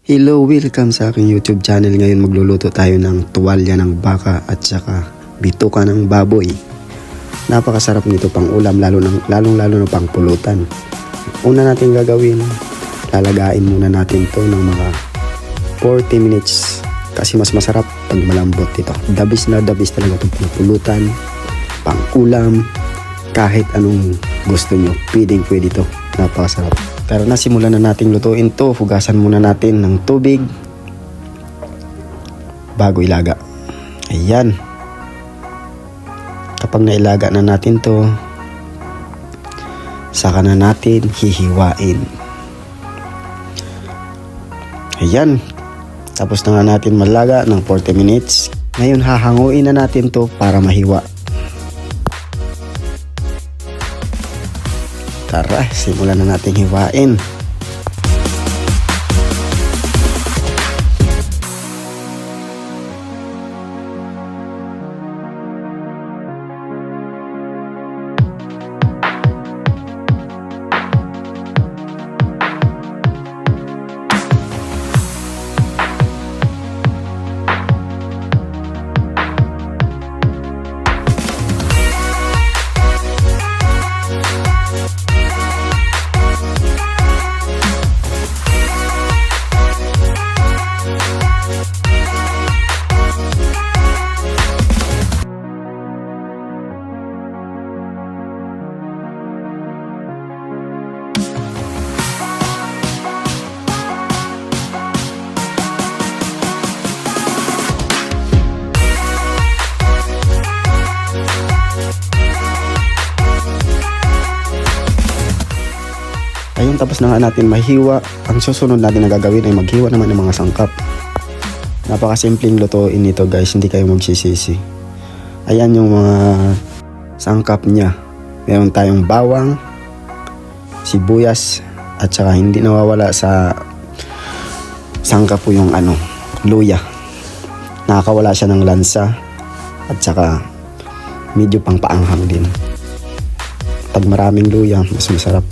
Hello, welcome sa aking YouTube channel. Ngayon magluluto tayo ng tuwalya ng baka at saka bituka ng baboy. Napakasarap nito pang ulam, lalong lalo na pang pulutan. Una natin gagawin, lalagain muna natin to ng mga 40 minutes kasi mas masarap pag malambot ito. Dabis na dabis talaga itong pang pulutan, pang ulam, kahit anong gusto nyo, pwede ito. Napakasarap. Pero nasimulan na nating lutuin to. Hugasan muna natin ng tubig bago ilaga. Ayan. Kapag nailaga na natin to, saka na natin hihiwain. Ayan. Tapos na nga natin malaga ng 40 minutes. Ngayon hahanguin na natin to para mahiwa. Tara, simulan na natin hiwain. Ayun, tapos na nga natin mahiwa. Ang susunod natin na gagawin ay maghiwa naman ng mga sangkap. Napakasimpleng lutuin nito guys, hindi kayo magsisisi. Ayan yung mga sangkap niya. Meron tayong bawang, sibuyas, at saka hindi nawawala sa sangkap po yung luya. Nakakawala siya ng lansa at saka medyo pang paanghang din. Pag maraming luya, mas masarap.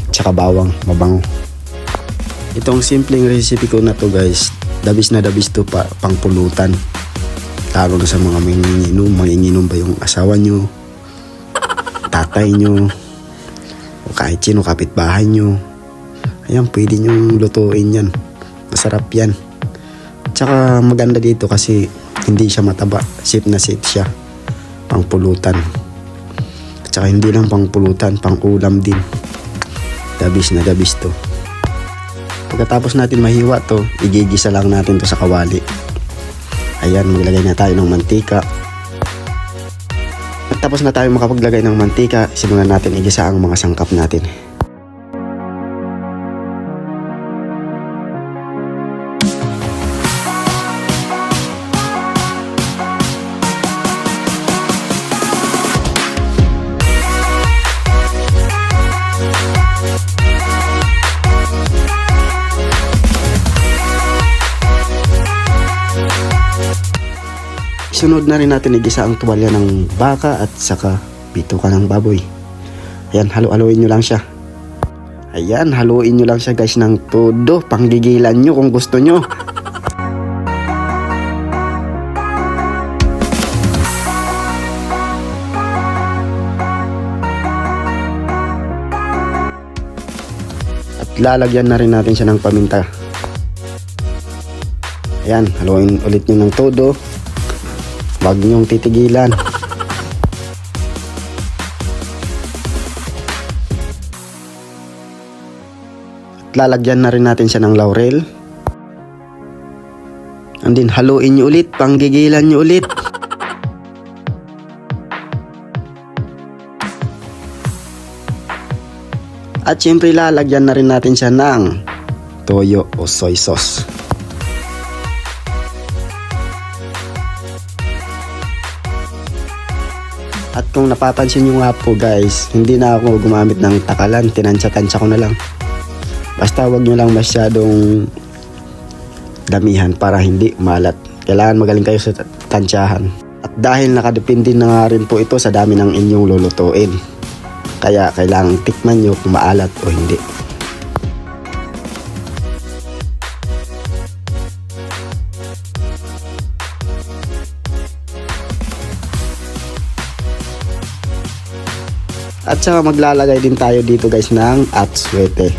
Tsaka bawang, mabango. Itong simpleng recipe ko na to guys, dabis na dabis to pang pulutan. Lalo na sa mga manginginom ba yung asawa nyo, tatay nyo, o kahit sino kapitbahay nyo. Ayan, pwede nyo lutuin yan. Masarap yan. Tsaka maganda dito kasi hindi siya mataba. Safe na safe siya. Pang pulutan. Tsaka hindi lang pang pulutan, pang ulam din. Dabis na dabis to. Pagkatapos natin mahiwa to, igigisa lang natin to sa kawali. Ayan, maglagay na tayo ng mantika. At tapos na tayo makapaglagay ng mantika, simulan natin igisa ang mga sangkap natin. Sunod na rin natin igisa ang tuwalya ng baka at saka bituka ng baboy. Ayan, haluin nyo lang siya. Ayan, haluin nyo lang siya guys ng todo. Panggigilan nyo kung gusto nyo. At lalagyan na rin natin siya ng paminta. Ayan, haluin ulit nyo ng todo. Huwag niyong titigilan. At lalagyan na rin natin siya ng laurel. And then haluin niyo ulit, panggigilan niyo ulit. At syempre lalagyan na rin natin siya ng toyo o soy sauce. At kung napapansin nyo nga po guys, hindi na ako gumamit ng takalan, tinansya-tansya ko na lang. Basta wag nyo lang masyadong damihan para hindi malat. Kailangan magaling kayo sa tansyahan. At dahil nakadepende na nga rin po ito sa dami ng inyong lulutuin. Kaya kailangan tikman nyo kung maalat o hindi. At saka maglalagay din tayo dito guys ng atswete.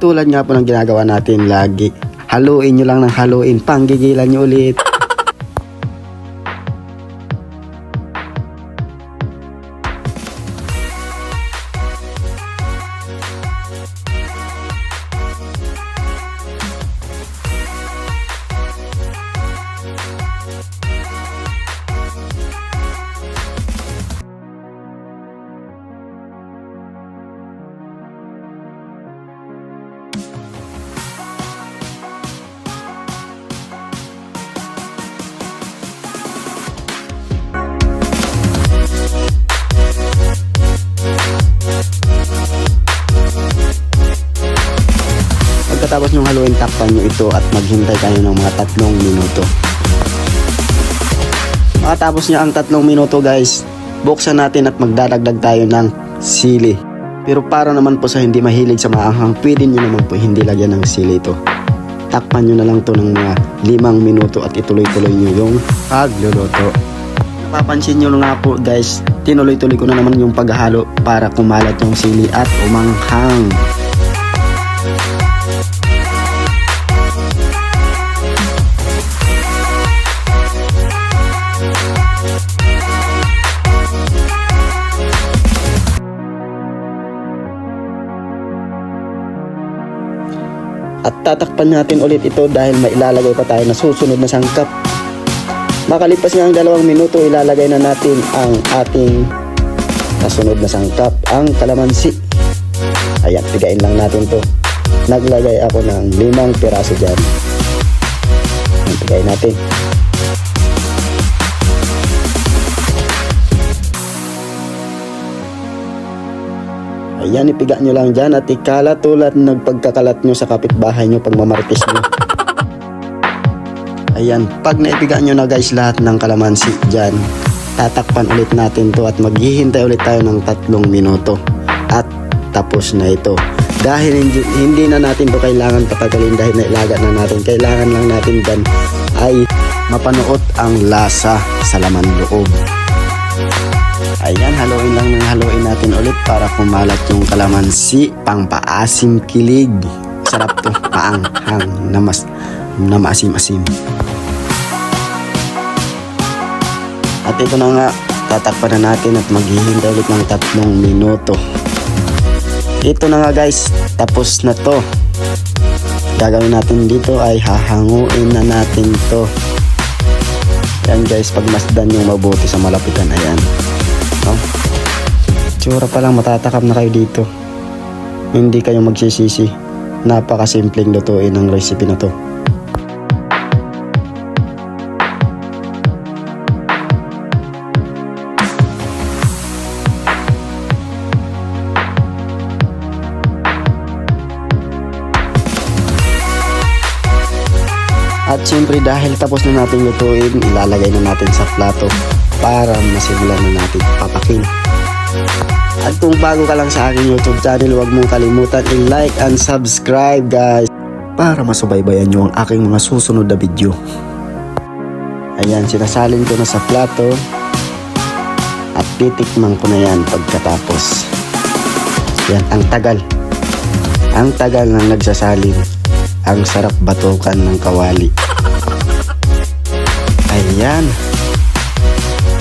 Tulad nga po ng ginagawa natin lagi, haluin nyo lang ng haluin, panggigilan nyo ulit. Pagkatapos nyong haluin, takpan nyo ito at maghintay kayo ng mga 3 minuto. Makatapos nyo ang 3 minuto guys, buksan natin at magdadagdag tayo ng sili. Pero para naman po sa hindi mahilig sa maanghang, pwede nyo naman po hindi lagyan ng sili ito. Takpan nyo na lang to ng mga 5 minuto at ituloy-tuloy nyo yung pagluluto. Napapansin nyo nga po guys, tinuloy-tuloy ko na naman yung paghalo para kumalat yung sili at umanghang. At tatakpan natin ulit ito dahil mailalagay pa tayo na susunod na sangkap. Makalipas nga ang 2 minuto, ilalagay na natin ang ating kasunod na sangkap, ang kalamansi. Ayan, pigain lang natin to. Naglagay ako ng 5 piraso dyan. Ayan, pigain natin. Ayan, ipiga nyo lang dyan at ikalat tulad nagpagkakalat nyo sa kapitbahay nyo pag mamarites nyo. Ayan, pag naipiga nyo na guys lahat ng kalamansi dyan, tatakpan ulit natin to at maghihintay ulit tayo ng 3 minuto. At tapos na ito. Dahil hindi na natin to kailangan patagalin dahil nailaga na natin. Kailangan lang natin dyan ay mapanuot ang lasa sa laman loob. Ayan, haluin lang ng haluin natin ulit para kumalat yung kalamansi, pang paasim kilig. Sarap to, paanghang, na maasim-asim. At ito na nga, tatakpan na natin at maghihintay ulit ng 3 minuto. Ito na nga guys, tapos na to. Gagawin natin dito ay hahanguin na natin to. Ayan guys, pagmasdan yung mabuti sa malapitan, ayan. Tsura pa lang matatakam na kayo dito. Hindi kayo magsisisi. Napakasimpleng lutuin ang recipe na to. At syempre dahil tapos na natin lutuin, ilalagay na natin sa plato para masimulan na natin papakin. At kung bago ka lang sa aking YouTube channel, huwag mong kalimutan i-like and subscribe guys para masubaybayan nyo ang aking mga susunod na video. Ayan, sinasalin ko na sa plato at titikman ko na yan pagkatapos. Yan, ang tagal nang nagsasalin. Ang sarap batukan ng kawali. Ayan.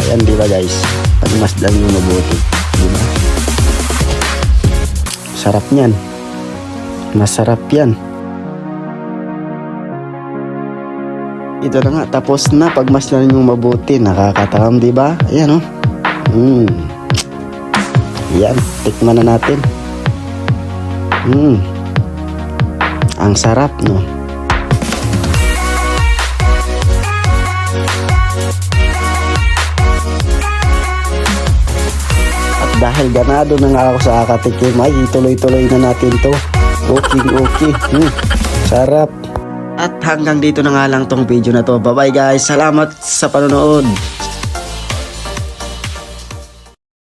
Ayan, di ba guys? Pagmasdan nyo mabuti. Di ba? Sarap niyan. Masarap yan. Ito na nga, tapos na. Pagmasdan nyo mabuti. Nakakatakam, di ba? Ayan, oh. Ayan, tikman na natin. Ang sarap, no? At dahil ganado na nga ako sa akatikim, ay tuloy-tuloy na natin to. Okay. Sarap. At hanggang dito na nga lang tong video na to. Bye-bye guys. Salamat sa panonood.